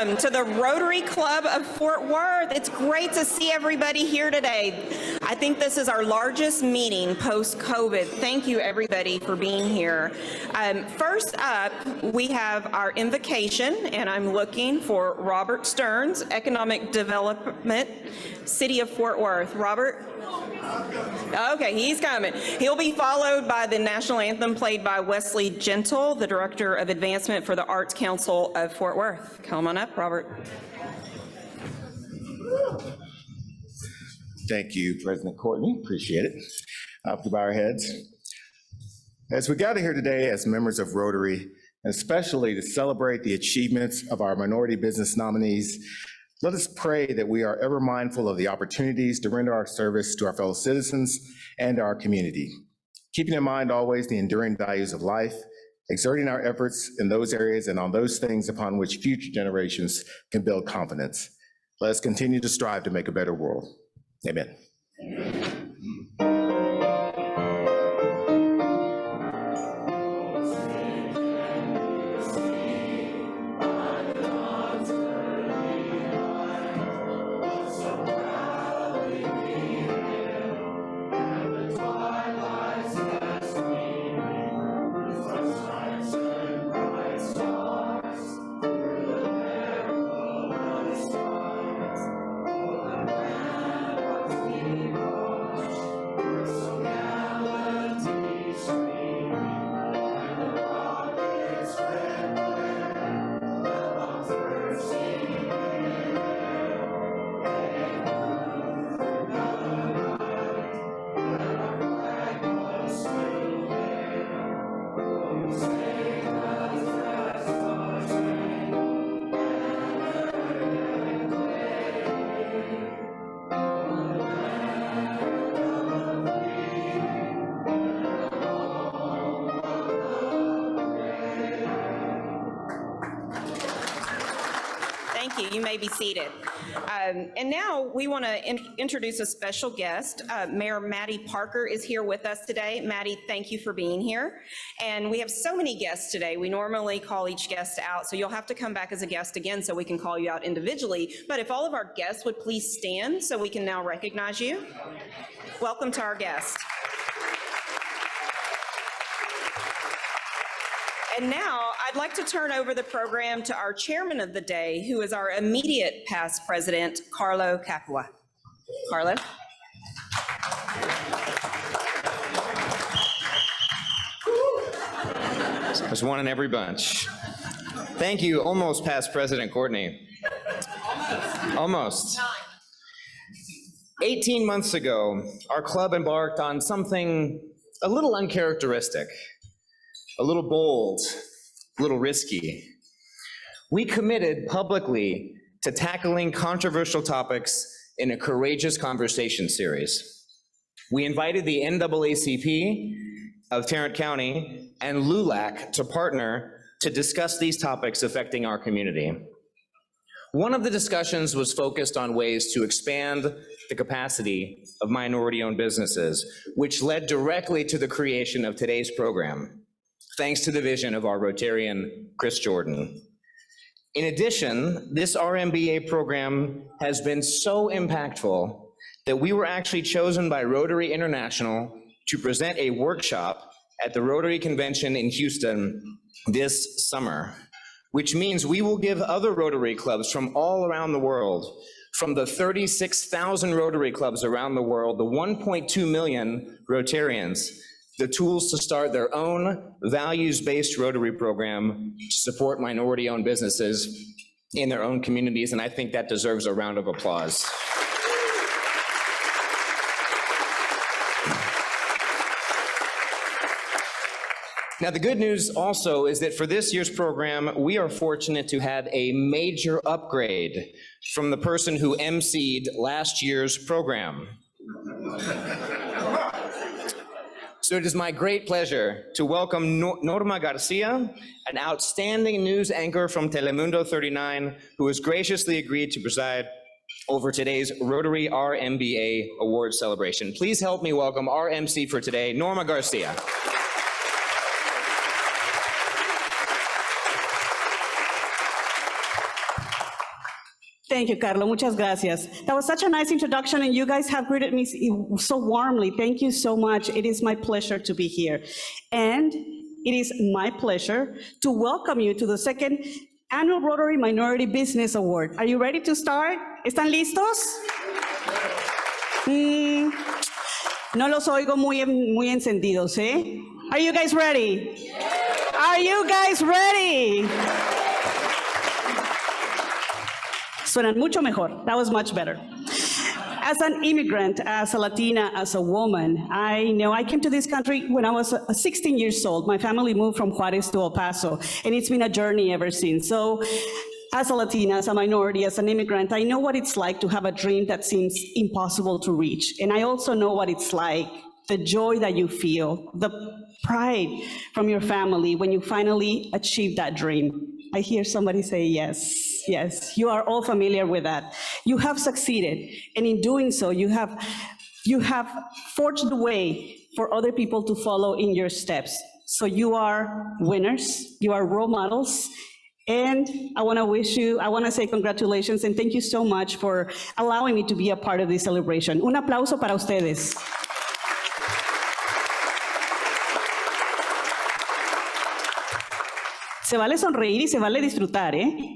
welcome to the Rotary Club of Fort Worth. It's great to see everybody here today. I think this is our largest meeting post-COVID. Thank you, everybody, for being here. First up, we have our invocation, and I'm looking for Robert Stearns, Economic Development, City of Fort Worth. Robert? Okay, he's coming. He'll be followed by the national anthem played by Wesley Gentle, the Director of Advancement for the Arts Council of Fort Worth. Come on up, Robert. Thank you, President Courtney. Appreciate it. To bow our heads. As we gather here today as members of Rotary, and especially to celebrate the achievements of our minority business nominees, let us pray that we are ever mindful of the opportunities to render our service to our fellow citizens and our community, keeping in mind always the enduring values of life, exerting our efforts in those areas and on those things upon which future generations can build confidence. Let us continue to strive to make a better world. Amen. You may be seated. And now we want to introduce a special guest. Mayor Maddie Parker is here with us today. Maddie, thank you for being here. And we have so many guests today. We normally call each guest out, so you'll have to come back as a guest again so we can call you out individually. But if all of our guests would please stand so we can now recognize you. Welcome to our guest. And now I'd like to turn over the program to our chairman of the day, who is our immediate past president, Carlo Capua. Carlo. There's one in every bunch. Thank you, almost past President Courtney. Almost. 18 months ago, our club embarked on something a little uncharacteristic. A little bold, a little risky. We committed publicly to tackling controversial topics in a courageous conversation series. We invited the NAACP of Tarrant County and LULAC to partner to discuss these topics affecting our community. One of the discussions was focused on ways to expand the capacity of minority-owned businesses, which led directly to the creation of today's program, thanks to the vision of our Rotarian, Chris Jordan. In addition, this RMBA program has been so impactful that we were actually chosen by Rotary International to present a workshop at the Rotary Convention in Houston this summer, which means we will give other Rotary clubs from all around the world, from the 36,000 Rotary clubs around the world, the 1.2 million Rotarians, the tools to start their own values-based Rotary program to support minority-owned businesses in their own communities, and I think that deserves a round of applause. Now, the good news also is that for this year's program, we are fortunate to have a major upgrade from the person who emceed last year's program. So it is my great pleasure to welcome Norma Garcia, an outstanding news anchor from Telemundo 39, who has graciously agreed to preside over today's Rotary RMBA Award celebration. Please help me welcome our MC for today, Norma Garcia. Thank you, Carlo. Muchas gracias. That was such a nice introduction, and you guys have greeted me so warmly. Thank you so much. It is my pleasure to be here. And it is my pleasure to welcome you to the second annual Rotary Minority Business Award. Are you ready to start? ¿Están listos? No los oigo muy encendidos, ¿eh? Are you guys ready? Are you guys ready? Suenan mucho mejor. That was much better. As an immigrant, as a Latina, as a woman, I know I came to this country when I was 16 years old. My family moved from Juarez to El Paso, and it's been a journey ever since. So as a Latina, as a minority, as an immigrant, I know what it's like to have a dream that seems impossible to reach. And I also know what it's like, the joy that you feel, the pride from your family when you finally achieve that dream. I hear somebody say yes. Yes, you are all familiar with that. You have succeeded, and in doing so, you have forged the way for other people to follow in your steps. So you are winners, you are role models, and I want to say congratulations and thank you so much for allowing me to be a part of this celebration. Un aplauso para ustedes. Se vale sonreír y se vale disfrutar, ¿eh?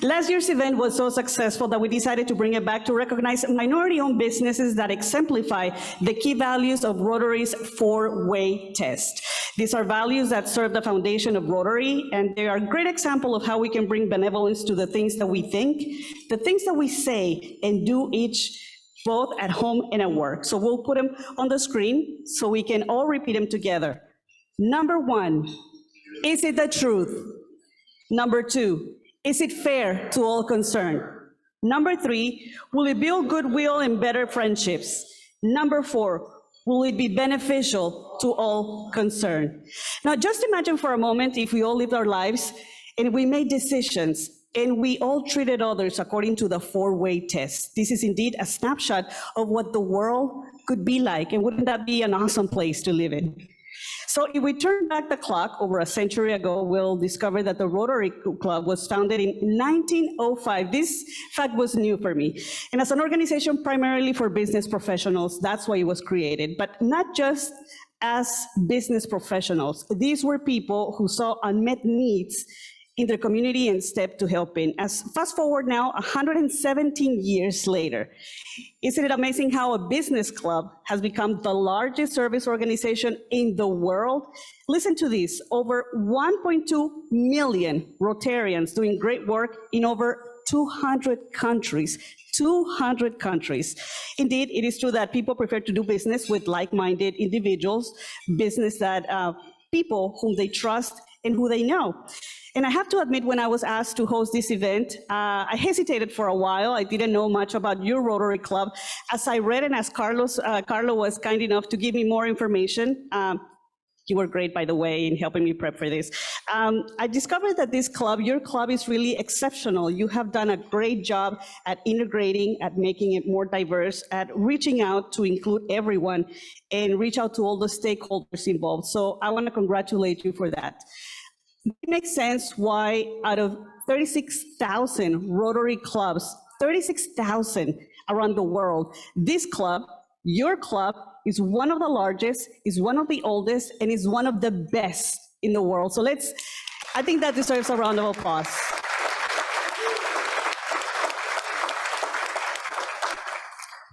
Last year's event was so successful that we decided to bring it back to recognize minority-owned businesses that exemplify the key values of Rotary's four-way test. These are values that serve the foundation of Rotary, and they are a great example of how we can bring benevolence to the things that we think, the things that we say and do each, both at home and at work. So we'll put them on the screen so we can all repeat them together. Number one, is it the truth? Number two, is it fair to all concerned? Number three, will it build goodwill and better friendships? Number four, will it be beneficial to all concerned? Now, just imagine for a moment if we all lived our lives and we made decisions and we all treated others according to the four-way test. This is indeed a snapshot of what the world could be like, and wouldn't that be an awesome place to live in? So if we turn back the clock over a century ago, we'll discover that the Rotary Club was founded in 1905. This fact was new for me. And as an organization primarily for business professionals, that's why it was created. But not just as business professionals. These were people who saw unmet needs in their community and stepped to help in. As fast forward now, 117 years later, isn't it amazing how a business club has become the largest service organization in the world? Listen to this, over 1.2 million Rotarians doing great work in over 200 countries. 200 countries. Indeed, it is true that people prefer to do business with like-minded individuals, business that people whom they trust and who they know. And I have to admit, when I was asked to host this event, I hesitated for a while. I didn't know much about your Rotary Club. As I read and as Carlo was kind enough to give me more information, you were great, by the way, in helping me prep for this. I discovered that this club, your club, is really exceptional. You have done a great job at integrating, at making it more diverse, at reaching out to include everyone and reach out to all the stakeholders involved. So I want to congratulate you for that. It makes sense why out of 36,000 Rotary clubs, 36,000 around the world, this club, your club, is one of the largest, is one of the oldest, and is one of the best in the world. So I think that deserves a round of applause.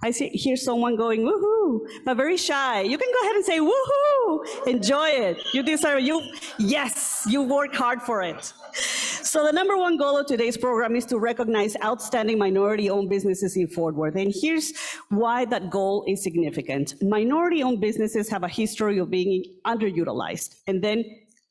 I hear someone going, woohoo, but very shy. You can go ahead and say, woohoo, enjoy it. You deserve it. Yes, you worked hard for it. So the number one goal of today's program is to recognize outstanding minority-owned businesses in Fort Worth. And here's why that goal is significant. Minority-owned businesses have a history of being underutilized. And then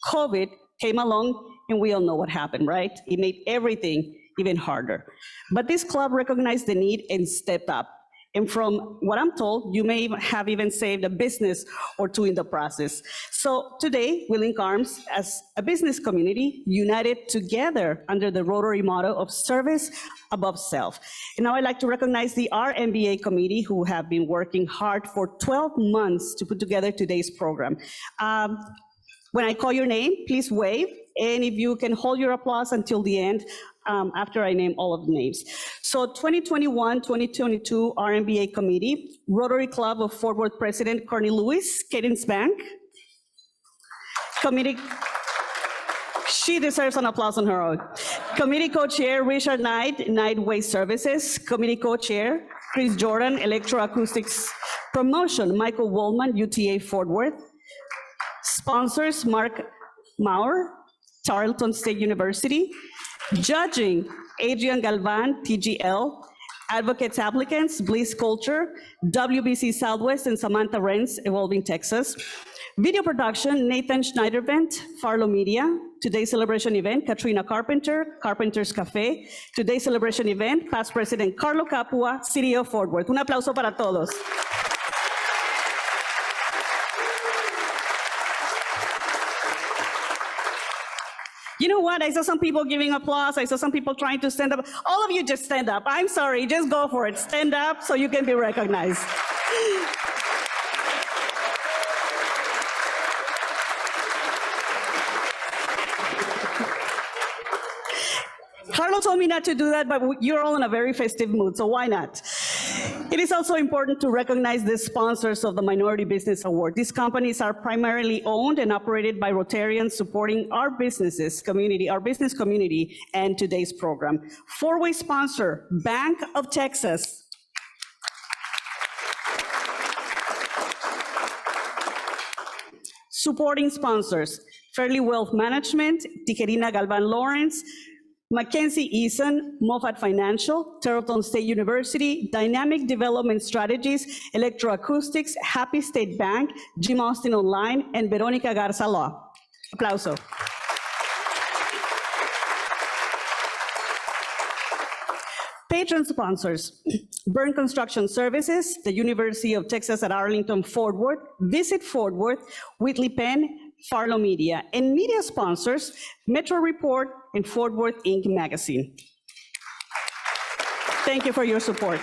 COVID came along, and we all know what happened, right? It made everything even harder. But this club recognized the need and stepped up. And from what I'm told, you may have even saved a business or two in the process. So today, we link arms as a business community, united together under the Rotary motto of service above self. And now I'd like to recognize the RMBA committee, who have been working hard for 12 months to put together today's program. When I call your name, please wave. And if you can hold your applause until the end, after I name all of the names. So 2021, 2022 RMBA Committee, Rotary Club of Fort Worth President Courtney Lewis, Cadence Bank. Committee, she deserves an applause on her own. Committee Co-Chair Richard Knight, Knight Waste Services. Committee Co-Chair Chris Jordan, Electroacoustics Promotion, Michael Woolman, UTA Fort Worth. Sponsors Mark Maurer, Tarleton State University. Judging Adrian Galvan, TGL. Advocates applicants, Bliss Culture, WBC Southwest, and Samantha Renz, Evolving Texas. Video production, Nathan Schneidervent, Farlow Media. Today's celebration event, Katrina Carpenter, Carpenter's Cafe. Today's celebration event, past President Carlo Capua, City of Fort Worth. Un aplauso para todos. You know what? I saw some people giving applause. I saw some people trying to stand up. All of you just stand up. I'm sorry, just go for it. Stand up so you can be recognized. Carlo told me not to do that, but you're all in a very festive mood, so why not? It is also important to recognize the sponsors of the Minority Business Award. These companies are primarily owned and operated by Rotarians supporting our business community, and today's program. Four-way sponsor, Bank of Texas. Supporting sponsors, Fairly Wealth Management, Tijerina Galvan Lawrence, Mackenzie Eason, Moffat Financial, Tarleton State University, Dynamic Development Strategies, Electroacoustics, Happy State Bank, Jim Austin Online, and Veronica Garza Law. Aplauso. Patron sponsors, Burn Construction Services, the University of Texas at Arlington, Fort Worth, Visit Fort Worth, Whitley Penn, Farlow Media, and media sponsors, Metro Report and Fort Worth Inc. magazine. Thank you for your support.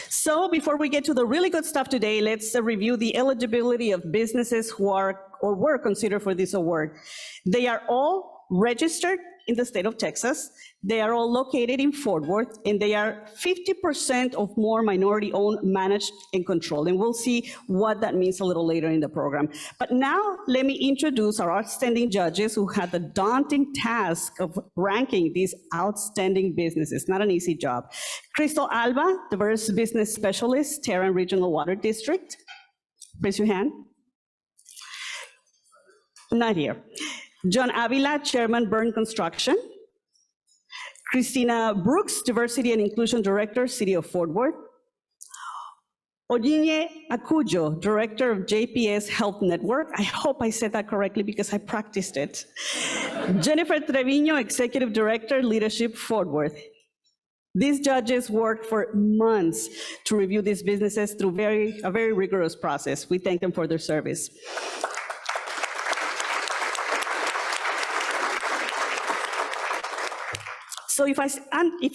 So before we get to the really good stuff today, let's review the eligibility of businesses who are or were considered for this award. They are all registered in the state of Texas. They are all located in Fort Worth, and they are 50% or more minority-owned, managed, and controlled. And we'll see what that means a little later in the program. But now, let me introduce our outstanding judges who had the daunting task of ranking these outstanding businesses. Not an easy job. Crystal Alba, Diverse Business Specialist, Tarrant Regional Water District. Raise your hand. Not here. John Avila, Chairman, Burn Construction. Christina Brooks, Diversity and Inclusion Director, City of Fort Worth. Onyinye Akujo, Director of JPS Health Network. I hope I said that correctly because I practiced it. Jennifer Trevino, Executive Director, Leadership, Fort Worth. These judges worked for months to review these businesses through a very rigorous process. We thank them for their service. So if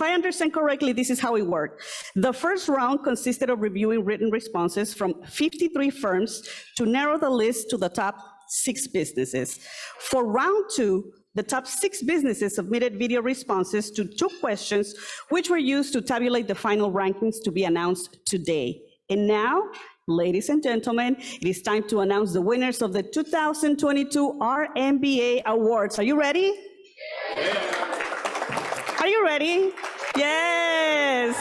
I understand correctly, this is how it worked. The first round consisted of reviewing written responses from 53 firms to narrow the list to the top 6 businesses. For round 2, the top 6 businesses submitted video responses to 2 questions, which were used to tabulate the final rankings to be announced today. And now, ladies and gentlemen, it is time to announce the winners of the 2022 RMBA Awards. Are you ready? Yeah. Are you ready? Yes.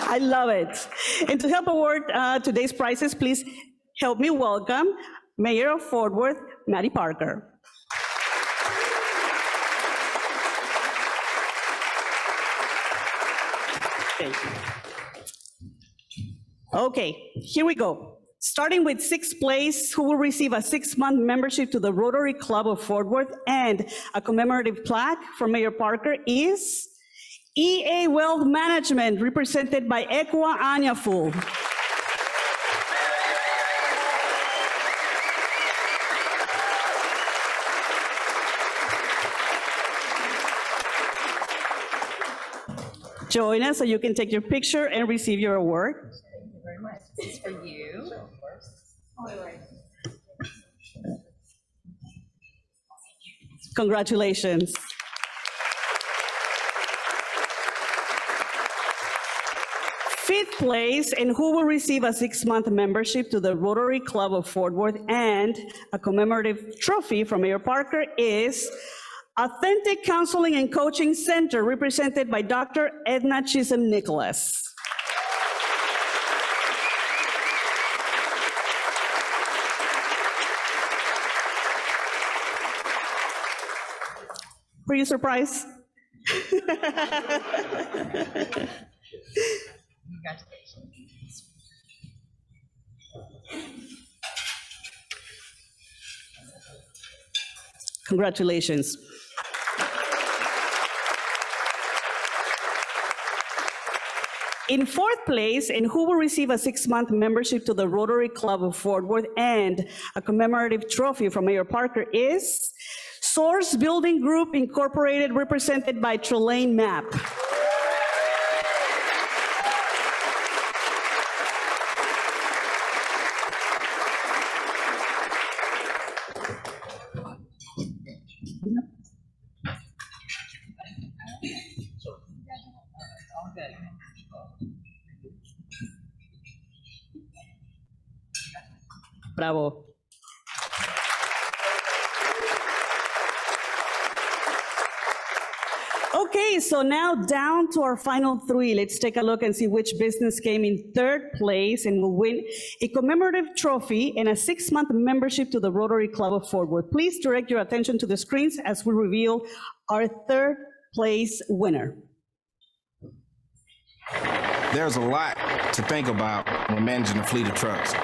I love it. And to help award today's prizes, please help me welcome Mayor of Fort Worth, Maddie Parker. Thank you. Okay, here we go. Starting with 6th place, who will receive a 6-month membership to the Rotary Club of Fort Worth and a commemorative plaque from Mayor Parker is EA Wealth Management, represented by Ekwa Anyaful. Join us so you can take your picture and receive your award. Thank you very much. This is for you. Congratulations. Fifth place, and who will receive a 6-month membership to the Rotary Club of Fort Worth and a commemorative trophy from Mayor Parker is Authentic Counseling and Coaching Center, represented by Dr. Edna Chisholm Nicholas. Were you surprised? Congratulations. Congratulations. In fourth place, and who will receive a 6-month membership to the Rotary Club of Fort Worth and a commemorative trophy from Mayor Parker is Source Building Group Incorporated, represented by Trelane Mapp. Bravo. Okay, so now down to our final three. Let's take a look and see which business came in third place and will win a commemorative trophy and a 6-month membership to the Rotary Club of Fort Worth. Please direct your attention to the screens as we reveal our third place winner. There's a lot to think about when managing a fleet of trucks.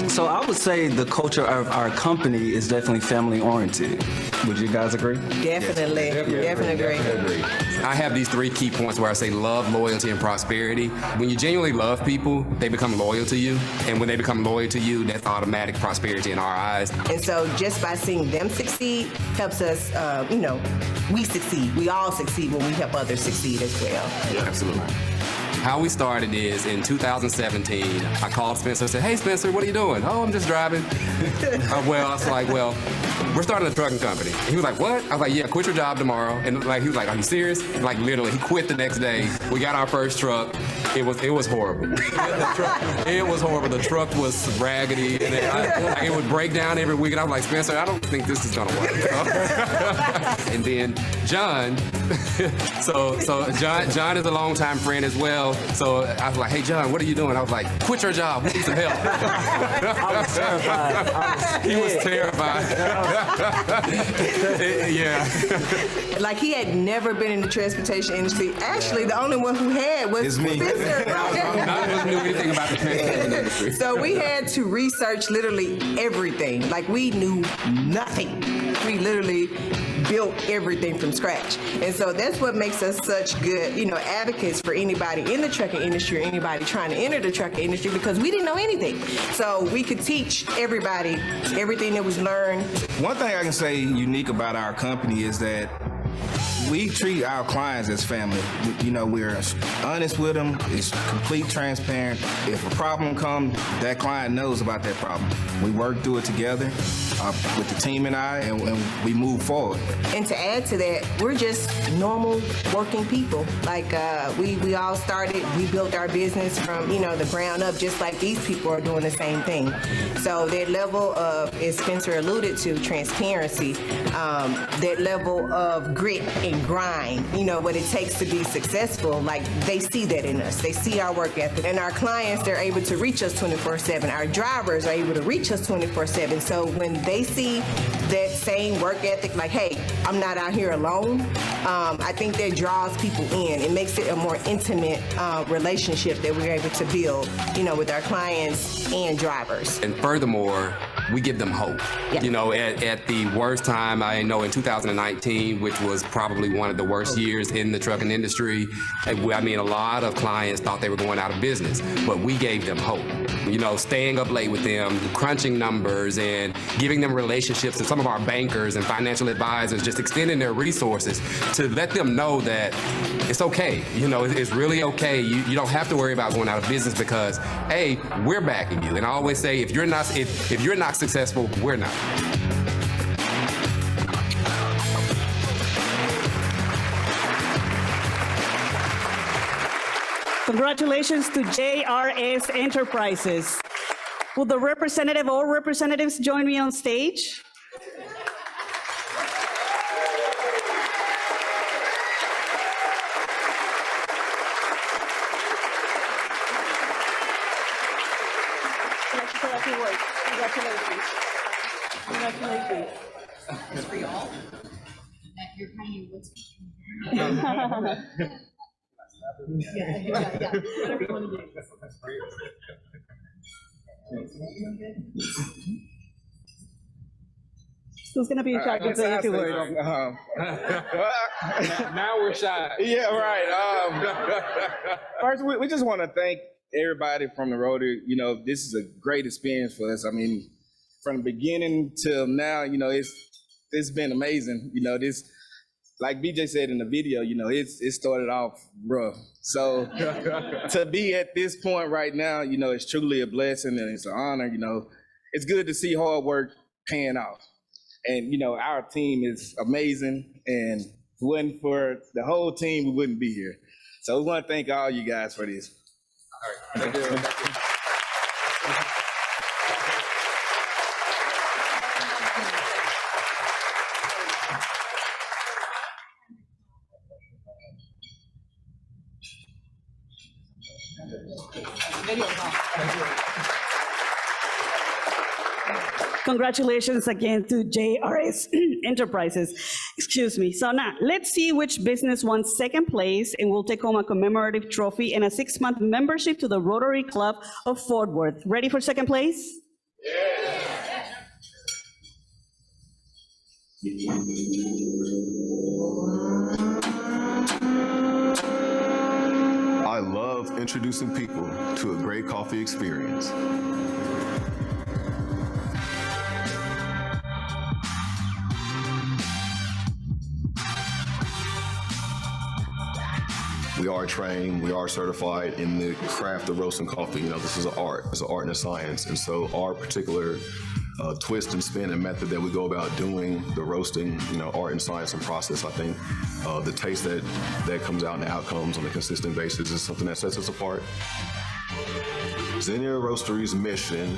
So I would say the culture of our company is definitely family oriented. Would you guys agree? Definitely, definitely agree. I have these 3 key points where I say love, loyalty, and prosperity. When you genuinely love people, they become loyal to you. And when they become loyal to you, that's automatic prosperity in our eyes. And so just by seeing them succeed helps us, we succeed. We all succeed when we help others succeed as well. Absolutely. How we started is in 2017, I called Spencer and said, hey, Spencer, what are you doing? Oh, I'm just driving. I was like, well, we're starting a trucking company. He was like, what? I was like, yeah, quit your job tomorrow. And he was like, are you serious? Like literally, he quit the next day. We got our first truck. It was horrible. It was horrible. The truck was raggedy. And it would break down every week. And I was like, Spencer, I don't think this is gonna work. And then John, so John is a longtime friend as well. So I was like, hey, John, what are you doing? I was like, quit your job. We need some help. I was terrified. He was terrified. Yeah. Like he had never been in the transportation industry. Actually, the only one who had was me. Spencer. None of us knew anything about the transportation industry. So we had to research literally everything. Like we knew nothing. We literally built everything from scratch. And so that's what makes us such good, advocates for anybody in the trucking industry or anybody trying to enter the trucking industry, because we didn't know anything. So we could teach everybody everything that was learned. One thing I can say unique about our company is that we treat our clients as family. We're honest with them. It's complete transparent. If a problem comes, that client knows about that problem. We work through it together with the team and I, and we move forward. And to add to that, we're just normal working people. Like we all started, we built our business from, the ground up, just like these people are doing the same thing. So that level of, as Spencer alluded to, transparency, that level of grit and grind, what it takes to be successful, like they see that in us. They see our work ethic. And our clients, they're able to reach us 24/7. Our drivers are able to reach us 24/7. So when they see that same work ethic, like, hey, I'm not out here alone, I think that draws people in. It makes it a more intimate relationship that we're able to build, with our clients and drivers. And furthermore, we give them hope. Yeah. You know, at the worst time, I know in 2019, which was probably one of the worst years in the trucking industry, I mean, a lot of clients thought they were going out of business, but we gave them hope. You know, staying up late with them, crunching numbers, and giving them relationships, and some of our bankers and financial advisors just extending their resources to let them know that it's okay. You know, it's really okay. You don't have to worry about going out of business because, hey, we're backing you. And I always say, if you're not successful, we're not. Congratulations to JRS Enterprises. Will the representative or representatives join me on stage? Congratulations. Congratulations. It's for y'all. That you're kind of what's. Yeah. Whatever you want to do. Who's going to be in charge of saying a few words? Now we're shy. Yeah, right. First, we just want to thank everybody from the Rotary. You know, this is a great experience for us. I mean, from the beginning till now, you know, it's been amazing. You know, this, like BJ said in the video, you know, it started off rough. So to be at this point right now, you know, it's truly a blessing and it's an honor. You know, it's good to see hard work paying off. And, you know, our team is amazing. And if it wasn't for the whole team, we wouldn't be here. So we want to thank all you guys for this. All right. Thank you. Congratulations again to JRS Enterprises. Excuse me. So now, let's see which business won second place and will take home a commemorative trophy and a 6-month membership to the Rotary Club of Fort Worth. Ready for second place? I love introducing people to a great coffee experience. We are trained, we are certified in the craft of roasting coffee. You know, this is an art. It's an art and a science. And so our particular twist and spin and method that we go about doing the roasting, you know, art and science and process, I think the taste that comes out and the outcomes on a consistent basis is something that sets us apart. Xenia Roastery's mission,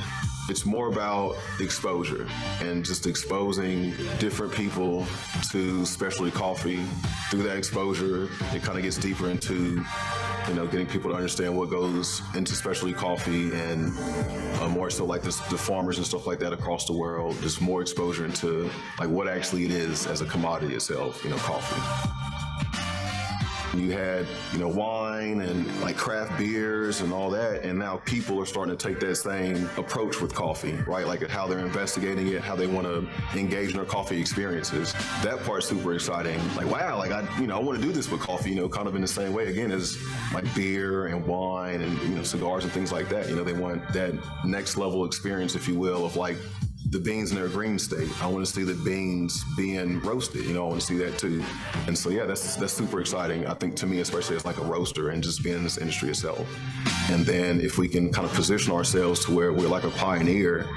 it's more about exposure and just exposing different people to specialty coffee. Through that exposure, it kind of gets deeper into, you know, getting people to understand what goes into specialty coffee and more so like the farmers and stuff like that across the world. Just more exposure into like what actually it is as a commodity itself, you know, coffee. You had, you know, wine and like craft beers and all that, and now people are starting to take that same approach with coffee, right? Like how they're investigating it, how they want to engage in their coffee experiences. That part's super exciting. Like, wow, like I want to do this with coffee, you know, kind of in the same way again as like beer and wine and, you know, cigars and things like that. You know, they want that next level experience, if you will, of like the beans in their green state. I want to see the beans being roasted. You know, I want to see that too. And so, yeah, that's super exciting. I think to me, especially as like a roaster and just being in this industry itself. And then if we can kind of position ourselves to where we're like a pioneer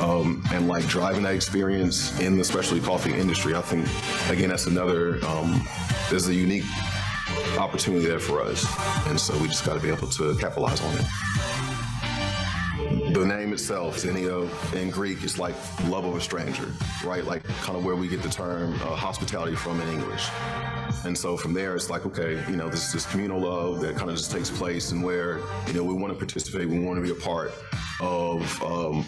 and like driving that experience in the specialty coffee industry, I think, again, that's another, there's a unique opportunity there for us. And so we just got to be able to capitalize on it. The name itself, Xenia, in Greek, is like love of a stranger, right? Like kind of where we get the term hospitality from in English. And so from there, it's like, okay, you know, this communal love that kind of just takes place, and where, you know, we want to participate, we want to be a part of,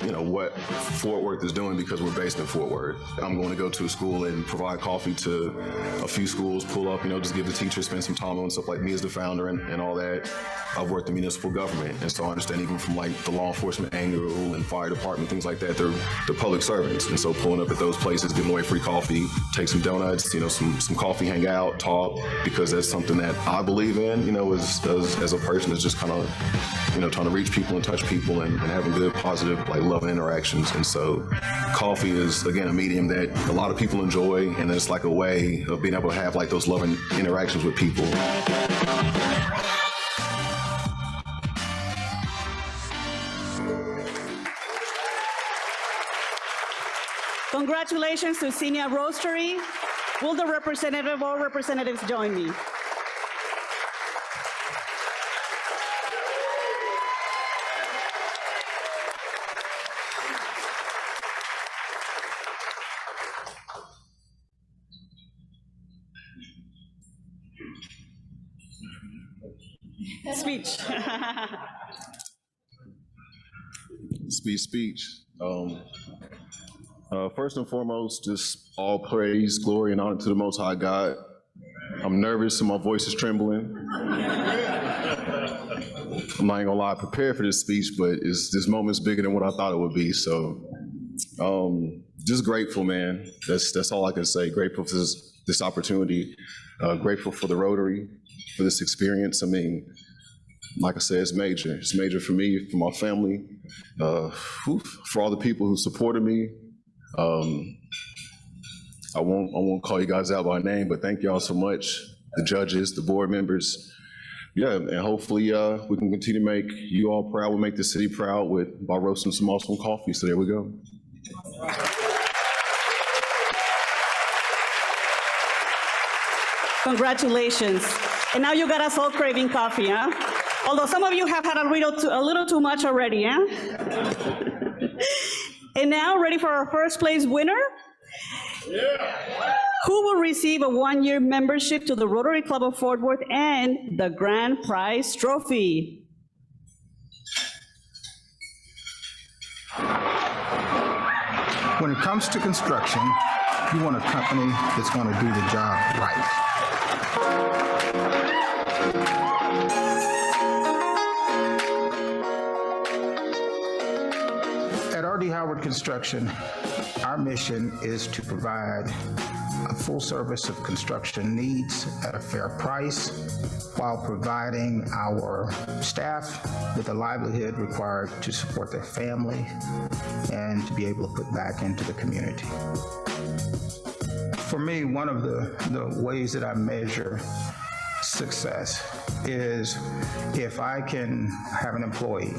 you know, what Fort Worth is doing, because we're based in Fort Worth. I'm going to go to a school and provide coffee to a few schools, pull up, you know, just give the teachers, spend some time on stuff, like me as the founder and all that. I've worked in municipal government, and so I understand even from like the law enforcement angle and fire department, things like that, they're public servants. And so pulling up at those places, giving away free coffee, take some donuts, you know, some coffee, hang out, talk, because that's something that I believe in, you know, as a person, is just kind of, you know, trying to reach people and touch people and having good, positive, like loving interactions. And so coffee is, again, a medium that a lot of people enjoy, and it's like a way of being able to have like those loving interactions with people. Congratulations to Senior Rotary. Will the representative or representatives join me? Speech. Speech. First and foremost, just all praise, glory, and honor to the Most High God. I'm nervous and my voice is trembling. I'm not gonna lie, I prepared for this speech, but this moment's bigger than what I thought it would be. So, just grateful, man. That's all I can say. Grateful for this opportunity. Grateful for the Rotary, for this experience. I mean, like I said, it's major. It's major for me, for my family, for all the people who supported me. I won't call you guys out by name, but thank y'all so much. The judges, the board members. Yeah, and hopefully we can continue to make you all proud. We'll make the city proud by roasting some awesome coffee. So there we go. Congratulations. And now you got us all craving coffee, huh? Although some of you have had a little too much already, huh? And now, ready for our first place winner? Yeah. Who will receive a one-year membership to the Rotary Club of Fort Worth and the grand prize trophy? When it comes to construction, you want a company that's going to do the job right. At R.D. Howard Construction, our mission is to provide a full service of construction needs at a fair price while providing our staff with the livelihood required to support their family and to be able to put back into the community. For me, one of the ways that I measure success is if I can have an employee.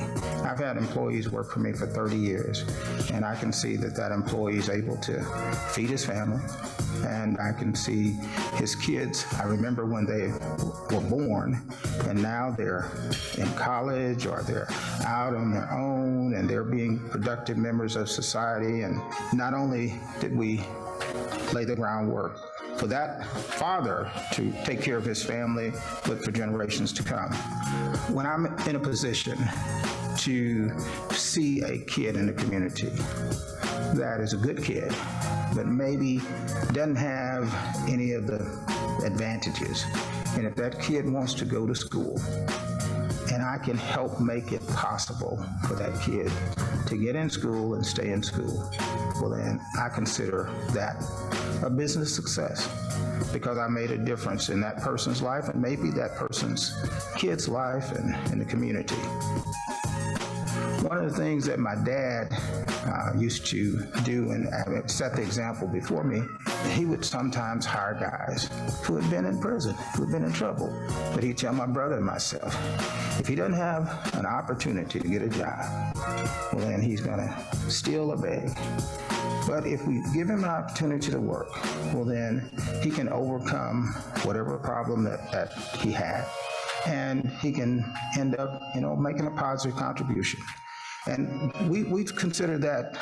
I've had employees work for me for 30 years, and I can see that employee is able to feed his family, and I can see his kids. I remember when they were born, and now they're in college or they're out on their own, and they're being productive members of society. And not only did we lay the groundwork for that father to take care of his family, but for generations to come. When I'm in a position to see a kid in the community that is a good kid, but maybe doesn't have any of the advantages, and if that kid wants to go to school, and I can help make it possible for that kid to get in school and stay in school, well then I consider that a business success, because I made a difference in that person's life and maybe that person's kid's life and in the community. One of the things that my dad used to do, and set the example before me, he would sometimes hire guys who had been in prison, who had been in trouble. But he'd tell my brother and myself, if he doesn't have an opportunity to get a job, well then he's gonna steal or beg. But if we give him an opportunity to work, well then he can overcome whatever problem that he had, and he can end up, making a positive contribution. And we've considered that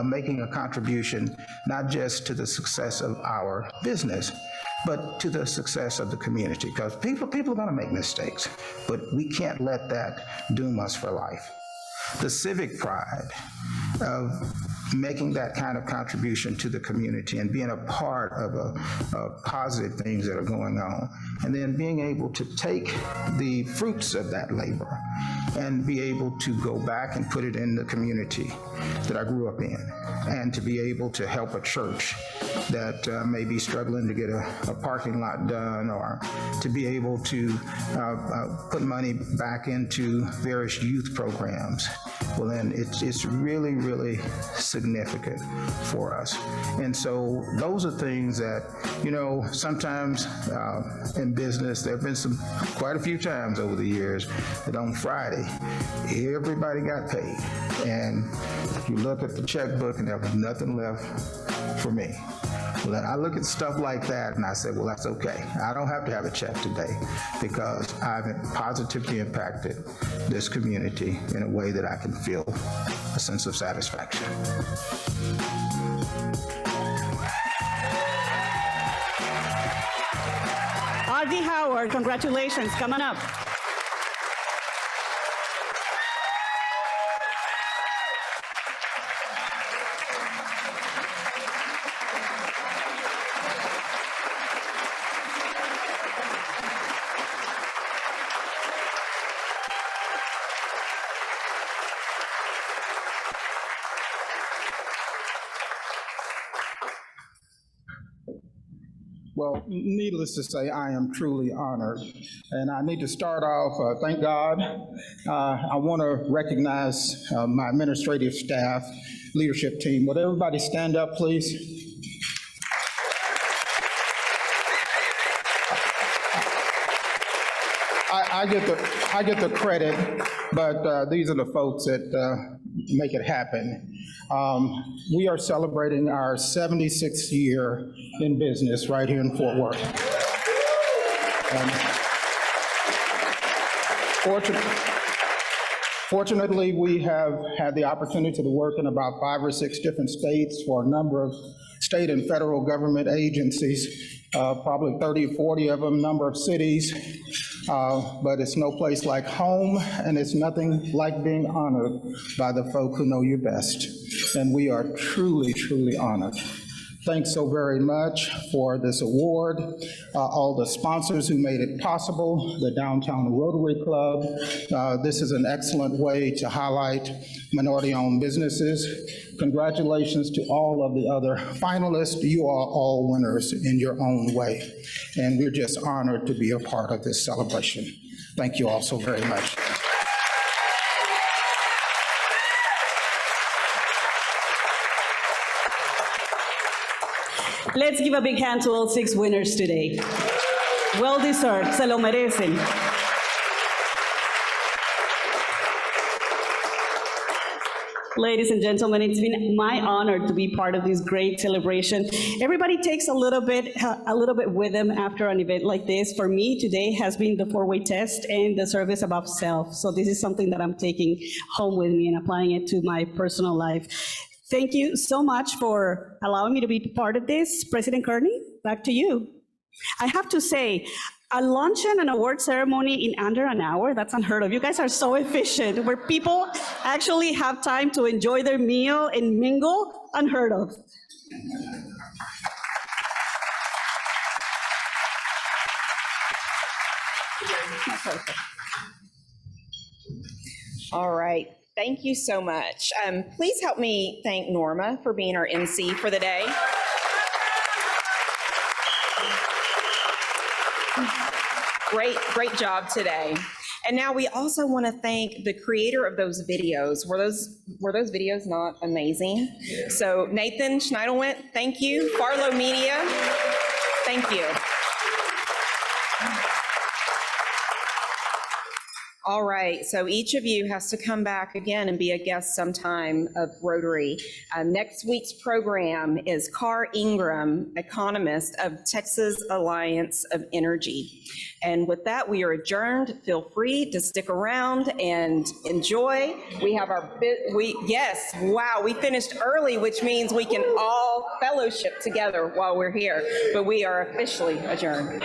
making a contribution not just to the success of our business, but to the success of the community, because people are going to make mistakes, but we can't let that doom us for life. The civic pride of making that kind of contribution to the community and being a part of positive things that are going on, and then being able to take the fruits of that labor and be able to go back and put it in the community that I grew up in, and to be able to help a church that may be struggling to get a parking lot done, or to be able to put money back into various youth programs. Well, then it's really, really significant for us. And so those are things that, you know, sometimes in business, there have been quite a few times over the years that on Friday, everybody got paid. And you look at the checkbook and there was nothing left for me. Well, then I look at stuff like that and I say, well, that's okay. I don't have to have a check today because I've positively impacted this community in a way that I can feel a sense of satisfaction. R.D. Howard, congratulations, come on up. Well, needless to say, I am truly honored. And I need to start off, thank God. I want to recognize my administrative staff, leadership team. Would everybody stand up, please? I get the credit, but these are the folks that make it happen. We are celebrating our 76th year in business right here in Fort Worth. Fortunately, we have had the opportunity to work in about 5 or 6 different states for a number of state and federal government agencies, probably 30 or 40 of them, number of cities, but it's no place like home, and it's nothing like being honored by the folk who know you best. And we are truly, truly honored. Thanks so very much for this award, all the sponsors who made it possible, the Downtown Rotary Club. This is an excellent way to highlight minority-owned businesses. Congratulations to all of the other finalists. You are all winners in your own way, and we're just honored to be a part of this celebration. Thank you all so very much. Let's give a big hand to all 6 winners today. Well deserved, se lo merecen. Ladies and gentlemen, it's been my honor to be part of this great celebration. Everybody takes a little bit with them after an event like this. For me, today has been the 4-way test and the service above self. So this is something that I'm taking home with me and applying it to my personal life. Thank you so much for allowing me to be part of this. President Kearney, back to you. I have to say, a luncheon and award ceremony in under an hour, that's unheard of. You guys are so efficient, where people actually have time to enjoy their meal and mingle, unheard of. All right. Thank you so much. Please help me thank Norma for being our MC for the day. Great job today. And now we also want to thank the creator of those videos. Were those videos not amazing? Yeah. So Nathan Schneidelwent, thank you. Farlow Media, thank you. All right, so each of you has to come back again and be a guest sometime of Rotary. Next week's program is Carr Ingram, economist of Texas Alliance of Energy. And with that, we are adjourned. Feel free to stick around and enjoy. We have our, yes, wow, we finished early, which means we can all fellowship together while we're here, but we are officially adjourned.